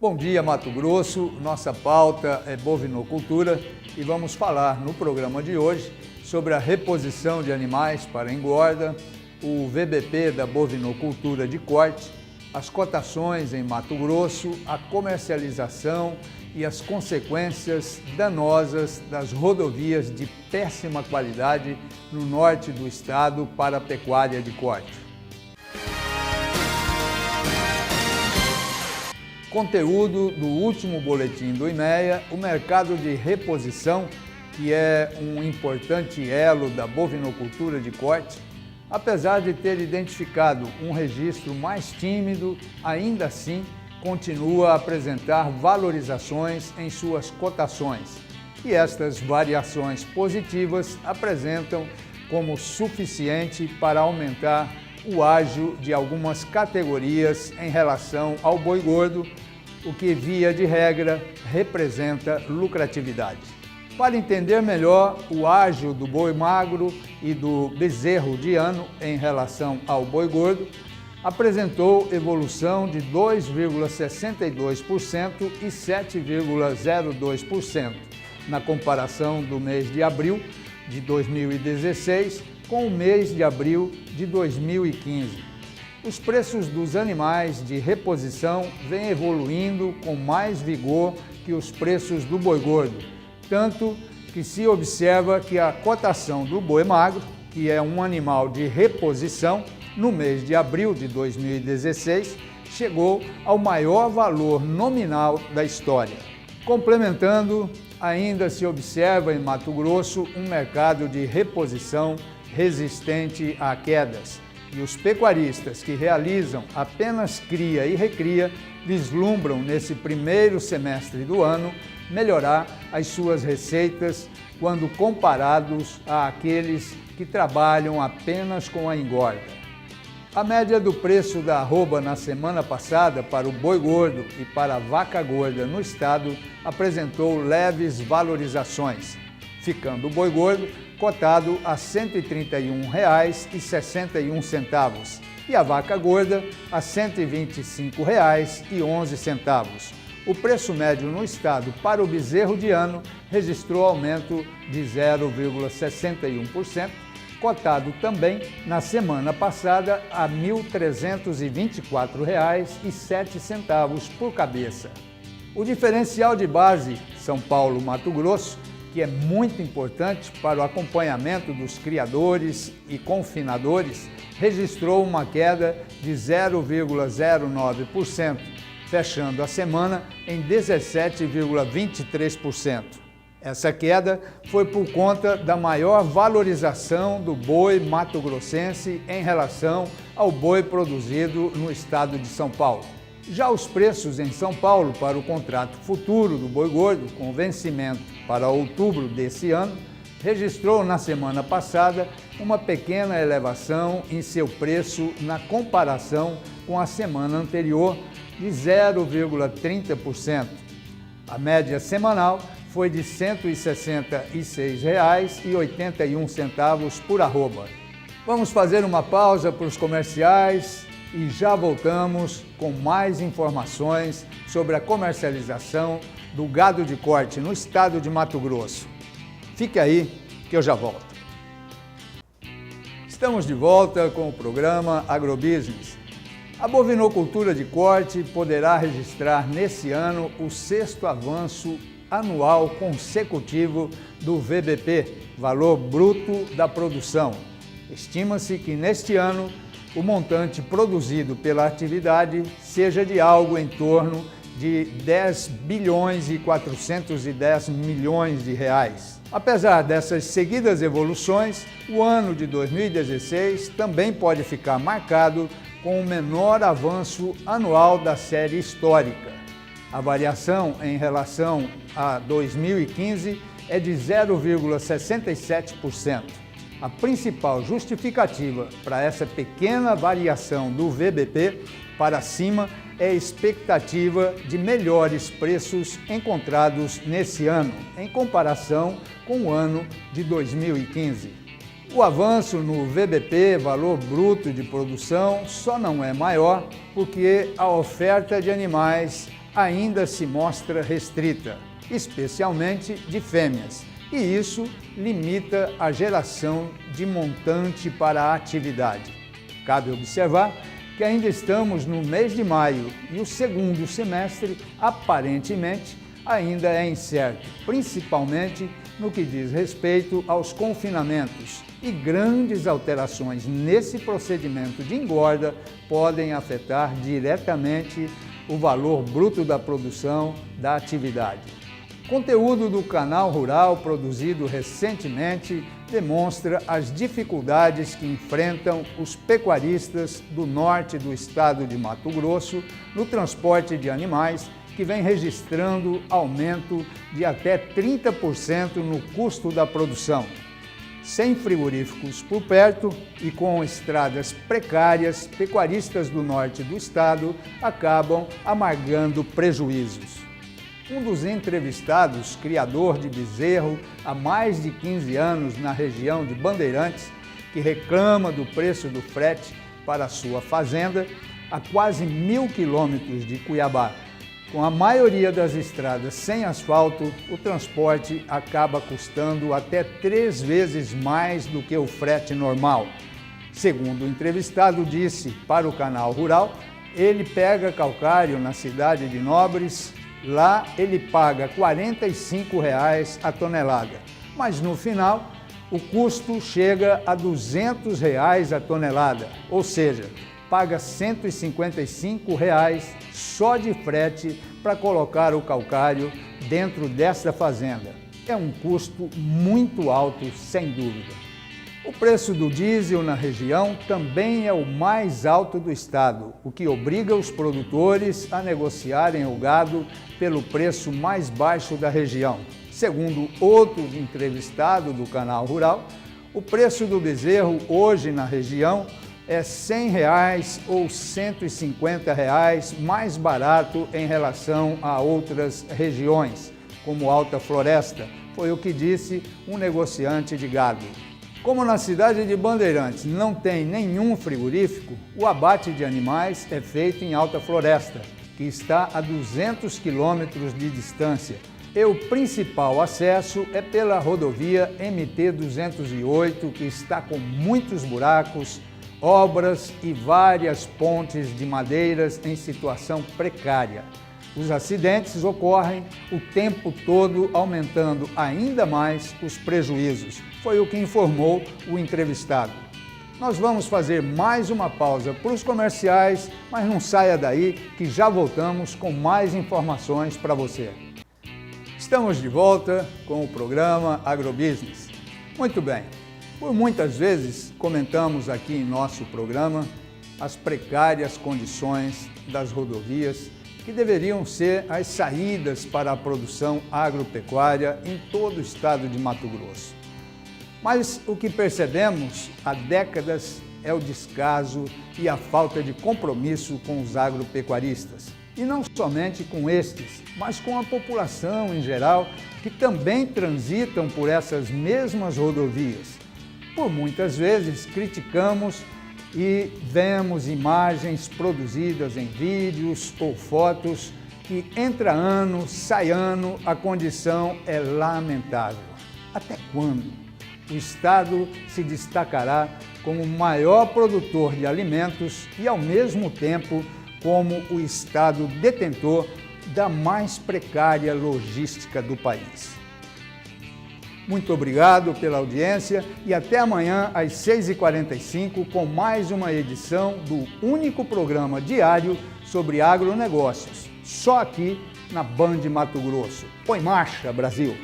Bom dia, Mato Grosso. Nossa pauta é bovinocultura e vamos falar no programa de hoje sobre a reposição de animais para engorda, o VBP da bovinocultura de corte, as cotações em Mato Grosso, a comercialização e as consequências danosas das rodovias de péssima qualidade no norte do estado para a pecuária de corte. Conteúdo do último boletim do IMEA, o mercado de reposição, que é um importante elo da bovinocultura de corte, apesar de ter identificado um registro mais tímido, ainda assim continua a apresentar valorizações em suas cotações. E estas variações positivas apresentam como suficiente para aumentar o ágio de algumas categorias em relação ao boi gordo, o que, via de regra, representa lucratividade. Para entender melhor o ágio do boi magro e do bezerro de ano em relação ao boi gordo, apresentou evolução de 2,62% e 7,02% na comparação do mês de abril de 2016 com o mês de abril de 2015. Os preços dos animais de reposição vêm evoluindo com mais vigor que os preços do boi gordo, tanto que se observa que a cotação do boi magro, que é um animal de reposição, no mês de abril de 2016, chegou ao maior valor nominal da história. Complementando, ainda se observa em Mato Grosso um mercado de reposição resistente a quedas, e os pecuaristas que realizam apenas cria e recria vislumbram nesse primeiro semestre do ano melhorar as suas receitas quando comparados àqueles que trabalham apenas com a engorda. A média do preço da arroba na semana passada para o boi gordo e para a vaca gorda no estado apresentou leves valorizações, ficando o boi gordo cotado a R$ 131,61 e a vaca gorda a R$ 125,11. O preço médio no estado para o bezerro de ano registrou aumento de 0,61%, cotado também na semana passada a R$ 1.324,07 por cabeça. O diferencial de base São Paulo-Mato Grosso, que é muito importante para o acompanhamento dos criadores e confinadores, registrou uma queda de 0,09%, fechando a semana em 17,23%. Essa queda foi por conta da maior valorização do boi mato-grossense em relação ao boi produzido no estado de São Paulo. Já os preços em São Paulo para o contrato futuro do boi gordo, com vencimento para outubro desse ano, registrou na semana passada uma pequena elevação em seu preço na comparação com a semana anterior de 0,30%. A média semanal foi de R$ 166,81 por arroba. Vamos fazer uma pausa para os comerciais e já voltamos com mais informações sobre a comercialização do gado de corte no estado de Mato Grosso. Fique aí que eu já volto. Estamos de volta com o programa Agrobusiness. A bovinocultura de corte poderá registrar nesse ano o 6º avanço anual consecutivo do VBP, Valor Bruto da Produção. Estima-se que neste ano o montante produzido pela atividade seja de algo em torno de 10 bilhões e 410 milhões de reais. Apesar dessas seguidas evoluções, o ano de 2016 também pode ficar marcado com o menor avanço anual da série histórica. A variação em relação a 2015 é de 0,67%. A principal justificativa para essa pequena variação do VBP para cima é a expectativa de melhores preços encontrados nesse ano, em comparação com o ano de 2015. O avanço no VBP, Valor Bruto de Produção, só não é maior porque a oferta de animais ainda se mostra restrita, especialmente de fêmeas, e isso limita a geração de montante para a atividade. Cabe observar que ainda estamos no mês de maio e o segundo semestre, aparentemente, ainda é incerto, principalmente no que diz respeito aos confinamentos, e grandes alterações nesse procedimento de engorda podem afetar diretamente o valor bruto da produção da atividade. Conteúdo do Canal Rural, produzido recentemente, demonstra as dificuldades que enfrentam os pecuaristas do norte do estado de Mato Grosso no transporte de animais, que vem registrando aumento de até 30% no custo da produção. Sem frigoríficos por perto e com estradas precárias, pecuaristas do norte do estado acabam amargando prejuízos. Um dos entrevistados, criador de bezerro há mais de 15 anos na região de Bandeirantes, que reclama do preço do frete para sua fazenda a quase 1.000 quilômetros de Cuiabá. Com a maioria das estradas sem asfalto, o transporte acaba custando até 3 vezes mais do que o frete normal. Segundo o entrevistado disse para o Canal Rural, ele pega calcário na cidade de Nobres. Lá ele paga R$ 45 a tonelada, mas no final o custo chega a R$ 200 a tonelada, ou seja, paga R$ 155 só de frete para colocar o calcário dentro dessa fazenda. É um custo muito alto, sem dúvida. O preço do diesel na região também é o mais alto do estado, o que obriga os produtores a negociarem o gado pelo preço mais baixo da região. Segundo outro entrevistado do Canal Rural, o preço do bezerro hoje na região é R$ 100 ou R$ 150 mais barato em relação a outras regiões, como Alta Floresta, foi o que disse um negociante de gado. Como na cidade de Bandeirantes não tem nenhum frigorífico, o abate de animais é feito em Alta Floresta, que está a 200 quilômetros de distância. E o principal acesso é pela rodovia MT-208, que está com muitos buracos, obras e várias pontes de madeiras em situação precária. Os acidentes ocorrem o tempo todo, aumentando ainda mais os prejuízos. Foi o que informou o entrevistado. Nós vamos fazer mais uma pausa para os comerciais, mas não saia daí que já voltamos com mais informações para você. Estamos de volta com o programa Agrobusiness. Muito bem, por muitas vezes comentamos aqui em nosso programa as precárias condições das rodovias que deveriam ser as saídas para a produção agropecuária em todo o estado de Mato Grosso. Mas o que percebemos há décadas é o descaso e a falta de compromisso com os agropecuaristas. E não somente com estes, mas com a população em geral, que também transitam por essas mesmas rodovias. Por muitas vezes criticamos e vemos imagens produzidas em vídeos ou fotos que entra ano, sai ano, a condição é lamentável. Até quando o Estado se destacará como o maior produtor de alimentos e, ao mesmo tempo, como o Estado detentor da mais precária logística do país? Muito obrigado pela audiência e até amanhã às 6h45 com mais uma edição do único programa diário sobre agronegócios, só aqui na Band Mato Grosso. Põe marcha, Brasil!